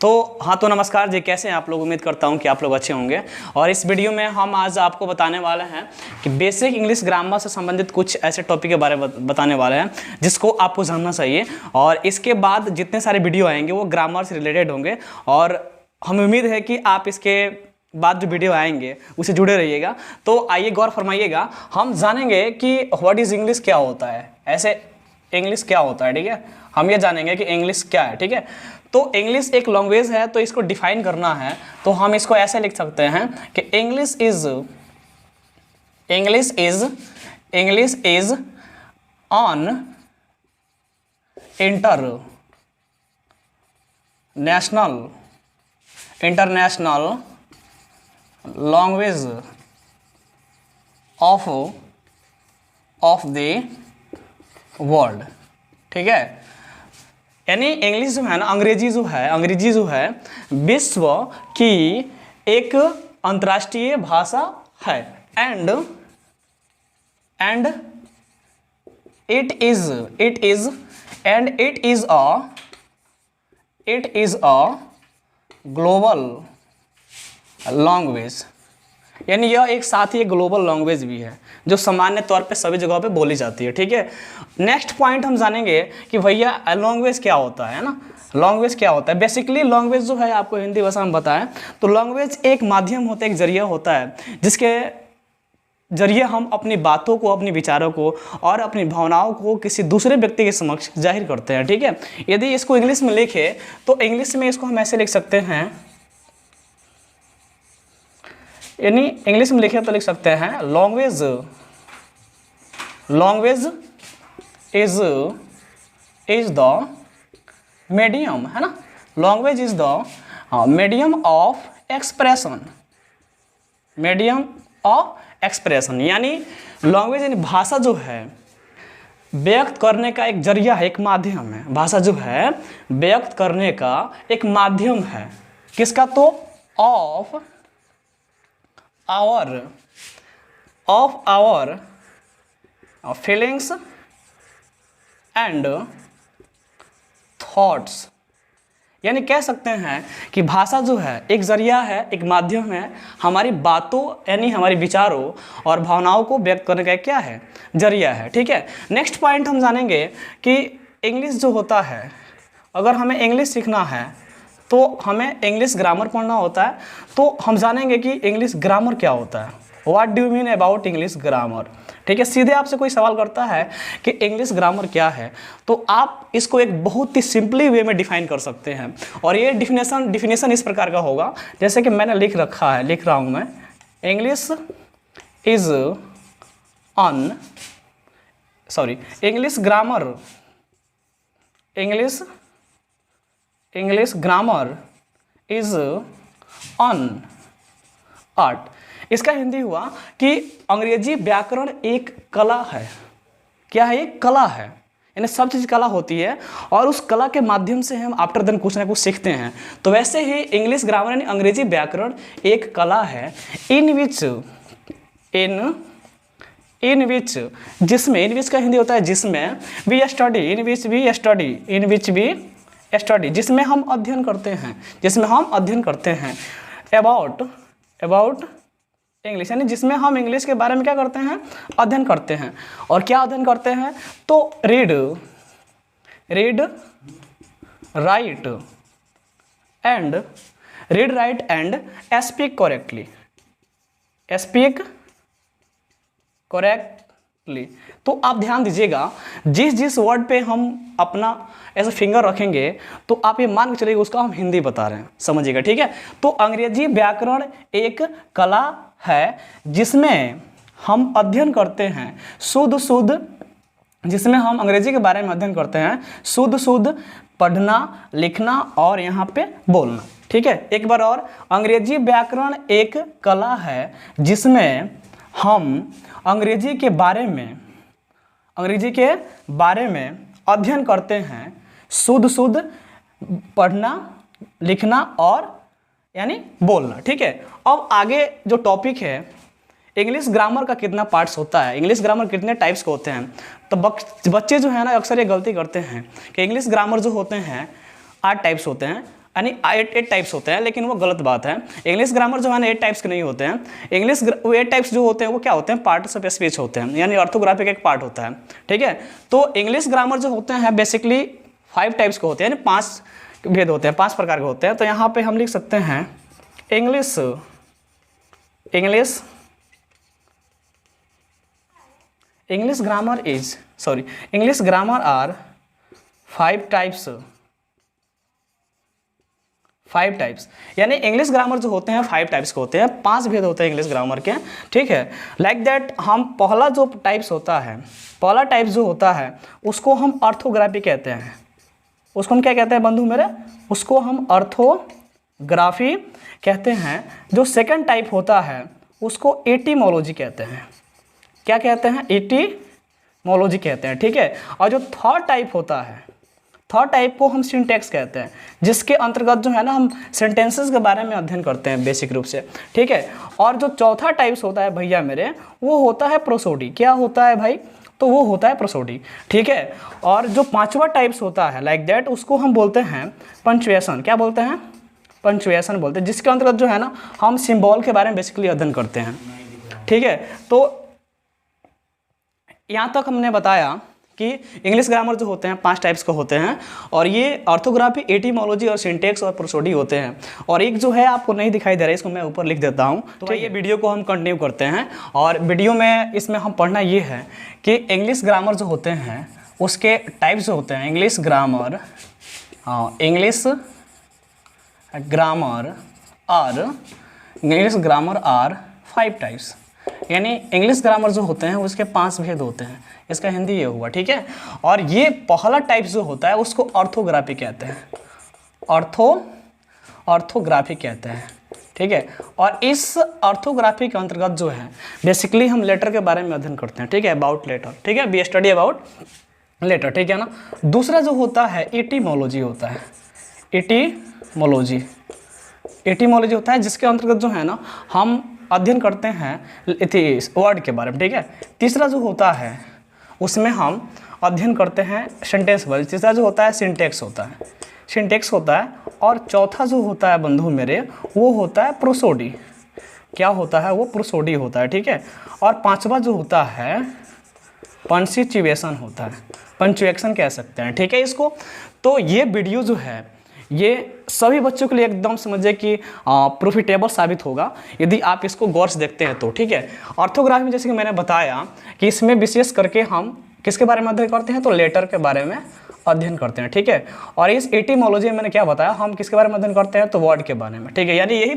तो नमस्कार जी, कैसे हैं आप लोग। उम्मीद करता हूं कि आप लोग अच्छे होंगे। और इस वीडियो में हम आज आपको बताने वाले हैं कि बेसिक इंग्लिश ग्रामर से संबंधित कुछ ऐसे टॉपिक के बारे में बताने वाले हैं जिसको आपको जानना चाहिए। और इसके बाद जितने सारे वीडियो आएंगे वो ग्रामर से रिलेटेड होंगे और हमें उम्मीद है कि आप इसके बाद जो वीडियो आएंगे उससे जुड़े रहिएगा। तो आइए गौर फरमाइएगा, हम जानेंगे कि व्हाट इज़ इंग्लिश क्या होता है। ऐसे इंग्लिश क्या होता है, ठीक है, हम ये जानेंगे कि इंग्लिश क्या है। ठीक है, तो इंग्लिश एक लैंग्वेज है, तो इसको डिफाइन करना है तो हम इसको ऐसे लिख सकते हैं कि English is on international language of the world. ठीक है, यानी इंग्लिश जो है ना, अंग्रेजी जो है विश्व की एक अंतर्राष्ट्रीय भाषा है। And it is a global language, यानी यह एक साथ ही एक ग्लोबल लैंग्वेज भी है जो सामान्य तौर पे सभी जगहों पे बोली जाती है। ठीक है, नेक्स्ट पॉइंट हम जानेंगे कि भैया लैंग्वेज क्या होता है ना। लैंग्वेज क्या होता है, बेसिकली लैंग्वेज जो है आपको हिंदी भाषा में बताएं तो लैंग्वेज एक माध्यम होता है, एक जरिया होता है जिसके जरिए हम अपनी बातों को, अपने विचारों को और अपनी भावनाओं को किसी दूसरे व्यक्ति के समक्ष जाहिर करते हैं। ठीक है, यदि इसको इंग्लिश में लिखे तो इंग्लिश में इसको हम ऐसे लिख सकते हैं, यानी इंग्लिश में लिखे तो लिख सकते हैं लैंग्वेज इज द मीडियम, है ना। Language is the medium of expression, यानी लैंग्वेज यानी भाषा जो है व्यक्त करने का एक जरिया है, एक माध्यम है। भाषा जो है व्यक्त करने का एक माध्यम है, किसका, तो of our feelings and thoughts. यानी कह सकते हैं कि भाषा जो है एक जरिया है, एक माध्यम है, हमारी बातों यानी हमारे विचारों और भावनाओं को व्यक्त करने का क्या है, जरिया है। ठीक है, नेक्स्ट पॉइंट हम जानेंगे कि इंग्लिश जो होता है, अगर हमें इंग्लिश सीखना है तो हमें इंग्लिश ग्रामर पढ़ना होता है। तो हम जानेंगे कि इंग्लिश ग्रामर क्या होता है, what do you mean about English grammar. ठीक है, सीधे आपसे कोई सवाल करता है कि इंग्लिश ग्रामर क्या है तो आप इसको एक बहुत ही सिंपली वे में डिफाइन कर सकते हैं। और ये डिफिनेशन इस प्रकार का होगा जैसे कि मैंने लिख रहा हूँ मैं, English grammar is on art. इसका हिंदी हुआ कि अंग्रेजी व्याकरण एक कला है। क्या है, एक कला है, यानी सब चीज़ कला होती है और उस कला के माध्यम से हम आफ्टर देन कुछ ना कुछ सीखते हैं। तो वैसे ही इंग्लिश ग्रामर यानी अंग्रेजी व्याकरण एक कला है इन विच का हिंदी होता है जिसमें वी स्टडी, जिसमें हम अध्ययन करते हैं, अबाउट इंग्लिश, यानी जिसमें हम इंग्लिश के बारे में क्या करते हैं, अध्ययन करते हैं। और क्या अध्ययन करते हैं, तो read write and speak correctly. तो आप ध्यान दीजिएगा, जिस वर्ड पे हम अपना ऐसा फिंगर रखेंगे तो आप ये मान के चलिए उसका हम हिंदी बता रहे हैं, समझिएगा। ठीक है, तो अंग्रेजी व्याकरण एक कला है जिसमें हम अध्ययन करते हैं शुद्ध, जिसमें हम अंग्रेजी के बारे में अध्ययन करते हैं शुद्ध पढ़ना, लिखना और यहाँ पे बोलना। ठीक है, एक बार और, अंग्रेजी व्याकरण एक कला है जिसमें हम अंग्रेजी के बारे में अध्ययन करते हैं शुद्ध पढ़ना, लिखना और यानी बोलना। ठीक है, अब आगे जो टॉपिक है इंग्लिश ग्रामर का कितना पार्ट्स होता है, इंग्लिश ग्रामर कितने टाइप्स के होते हैं। तो बच्चे जो है ना अक्सर ये गलती करते हैं कि इंग्लिश ग्रामर जो होते हैं 8 टाइप्स होते हैं। यानी 8 टाइप्स होते हैं, लेकिन वो गलत बात है। इंग्लिश ग्रामर जो है ना 8 टाइप्स के नहीं होते हैं। इंग्लिश 8 टाइप्स जो होते हैं वो क्या होते हैं, पार्ट्स ऑफ स्पीच होते हैं, यानी ऑर्थोग्राफी का एक पार्ट होता है, ठीक है। तो इंग्लिश ग्रामर जो होते हैं बेसिकली 5 टाइप्स के होते हैं, यानी 5 भेद होते हैं, 5 प्रकार के होते हैं। तो यहाँ पे हम लिख सकते हैं इंग्लिश ग्रामर आर 5 टाइप्स, यानी इंग्लिश ग्रामर जो होते हैं 5 टाइप्स के होते हैं, 5 भेद होते हैं इंग्लिश ग्रामर के, ठीक है। लाइक दैट हम पहला जो टाइप्स होता है, पहला टाइप जो होता है उसको हम ऑर्थोग्राफी कहते हैं। उसको हम क्या कहते हैं बंधु मेरे, उसको हम ऑर्थोग्राफी कहते हैं। जो सेकंड टाइप होता है उसको एटीमोलॉजी कहते हैं। क्या कहते हैं, एटीमोलॉजी कहते हैं, ठीक है। और जो थर्ड टाइप होता है, थर्ड टाइप को हम सिंटैक्स कहते हैं, जिसके अंतर्गत जो है ना हम सेंटेंसेस के बारे में अध्ययन करते हैं बेसिक रूप से, ठीक है। और जो चौथा टाइप्स होता है भैया मेरे, वो होता है प्रोसोडी। क्या होता है भाई, तो वो होता है प्रोसोडी, ठीक है। और जो पांचवा टाइप्स होता है लाइक दैट, उसको हम बोलते हैं पंक्चुएशन। क्या बोलते हैं, पंक्चुएशन बोलते हैं, जिसके अंतर्गत जो है ना हम सिंबल के बारे में बेसिकली अध्ययन करते हैं, ठीक है। तो यहाँ तक हमने बताया कि इंग्लिश ग्रामर जो होते हैं 5 टाइप्स के होते हैं, और ये ऑर्थोग्राफी, एटीमोलॉजी और सिंटैक्स और प्रोसोडी होते हैं। और एक जो है आपको नहीं दिखाई दे रहा है, इसको मैं ऊपर लिख देता हूँ। तो ये वीडियो को हम कंटिन्यू करते हैं, और वीडियो में इसमें हम पढ़ना ये है कि इंग्लिश ग्रामर जो होते हैं उसके टाइप्स जो होते हैं। इंग्लिश ग्रामर आर 5 टाइप्स, यानी इंग्लिश ग्रामर जो होते हैं उसके 5 भेद होते हैं। इसका हिंदी ये हुआ, ठीक है। और ये पहला टाइप जो होता है उसको ऑर्थोग्राफी कहते हैं, ऑर्थोग्राफी कहते हैं, ठीक है। और इस ऑर्थोग्राफी के अंतर्गत जो है बेसिकली हम लेटर के बारे में अध्ययन करते हैं, ठीक है, अबाउट लेटर, ठीक है, वी स्टडी अबाउट लेटर, ठीक है ना। दूसरा जो होता है एटीमोलॉजी होता है, एटीमोलॉजी होता है, जिसके अंतर्गत जो है ना हम अध्ययन करते हैं इस वर्ड के बारे में, ठीक है। तीसरा जो होता है उसमें हम अध्ययन करते हैं सेंटेंस वर्ड। तीसरा जो होता है सिंटैक्स होता है। और चौथा जो होता है बंधु मेरे, वो होता है प्रोसोडी। क्या होता है, वो प्रोसोडी होता है, ठीक है। और पांचवा जो होता है पंक्चुएशन होता है, पंक्चुएशन कह सकते हैं, ठीक है इसको। तो ये वीडियो जो है ये सभी बच्चों के लिए एकदम समझिए कि प्रॉफिटेबल साबित होगा यदि आप इसको गौर से देखते हैं तो, ठीक है। ऑर्थोग्राफी में जैसे कि मैंने बताया कि इसमें विशेष करके हम किसके बारे में अध्ययन करते हैं, तो लेटर के बारे में अध्ययन करते हैं, ठीक है। और इस एटीमोलॉजी में मैंने क्या बताया, हम किसके बारे में अध्ययन करते हैं, तो वर्ड के बारे में, ठीक है। यानी यही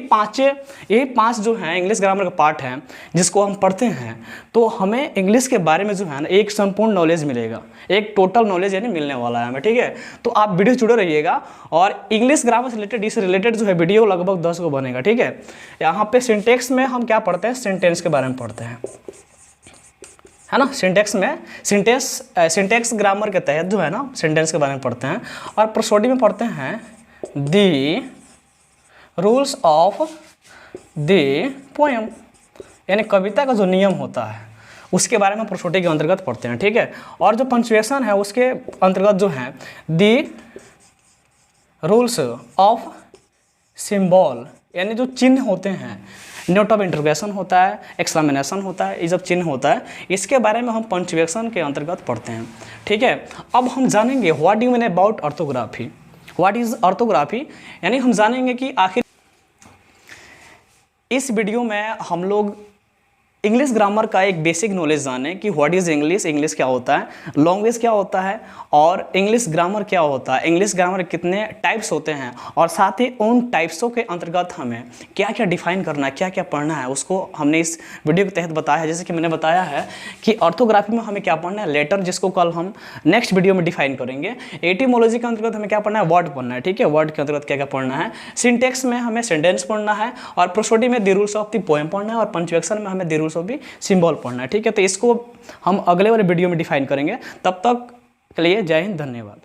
पांच जो हैं इंग्लिश ग्रामर का पार्ट हैं जिसको हम पढ़ते हैं, तो हमें इंग्लिश के बारे में जो है ना एक संपूर्ण नॉलेज मिलेगा, एक टोटल नॉलेज यानी मिलने वाला है हमें, ठीक है। तो आप वीडियो जुड़े रहिएगा, और इंग्लिश ग्रामर से रिलेटेड, इससे रिलेटेड जो है वीडियो लगभग 10 को बनेगा, ठीक है। यहाँ पे सिंटेक्स में हम क्या पढ़ते हैं, सेंटेंस के बारे में पढ़ते हैं, है ना। सिंटेक्स में सिंटेक्स ग्रामर के तहत जो है ना सेंटेंस के बारे में पढ़ते हैं। और प्रोसोडी में पढ़ते हैं the rules of the poem, यानी कविता का जो नियम होता है उसके बारे में प्रोसोडी के अंतर्गत पढ़ते हैं, ठीक है। और जो पंक्चुएशन है उसके अंतर्गत जो है द रूल्स ऑफ सिंबल, यानी जो चिन्ह होते हैं, नोट ऑफ इंटरोगेशन होता है, एक्सक्लेमेशन होता है, ये सब चिन्ह होता है, इसके बारे में हम पंक्चुएशन के अंतर्गत पढ़ते हैं, ठीक है। अब हम जानेंगे what do you mean about orthography, what is orthography, यानी हम जानेंगे कि आखिर इस वीडियो में हम लोग इंग्लिश ग्रामर का एक बेसिक नॉलेज जाने कि व्हाट इज़ इंग्लिश क्या होता है, लैंग्वेज क्या होता है, और इंग्लिश ग्रामर क्या होता है, इंग्लिश ग्रामर कितने टाइप्स होते हैं, और साथ ही उन टाइप्सों के अंतर्गत हमें क्या क्या डिफाइन करना है, क्या क्या पढ़ना है, उसको हमने इस वीडियो के तहत बताया है। जैसे कि मैंने बताया है कि ऑर्थोग्राफी में हमें क्या पढ़ना है, लेटर, जिसको कल हम नेक्स्ट वीडियो में डिफाइन करेंगे। एटीमोलॉजी के अंतर्गत हमें क्या पढ़ना है, वर्ड पढ़ना है, ठीक है, वर्ड के अंतर्गत क्या क्या पढ़ना है। सिंटेक्स में हमें सेंटेंस पढ़ना है, और प्रोसोडी में the rules of the poem पढ़ना है, और पंक्चुएशन में हमें the rules of the symbol पढ़ना है, ठीक है। तो इसको हम अगले वाले वीडियो में डिफाइन करेंगे। तब तक के लिए जय हिंद, धन्यवाद।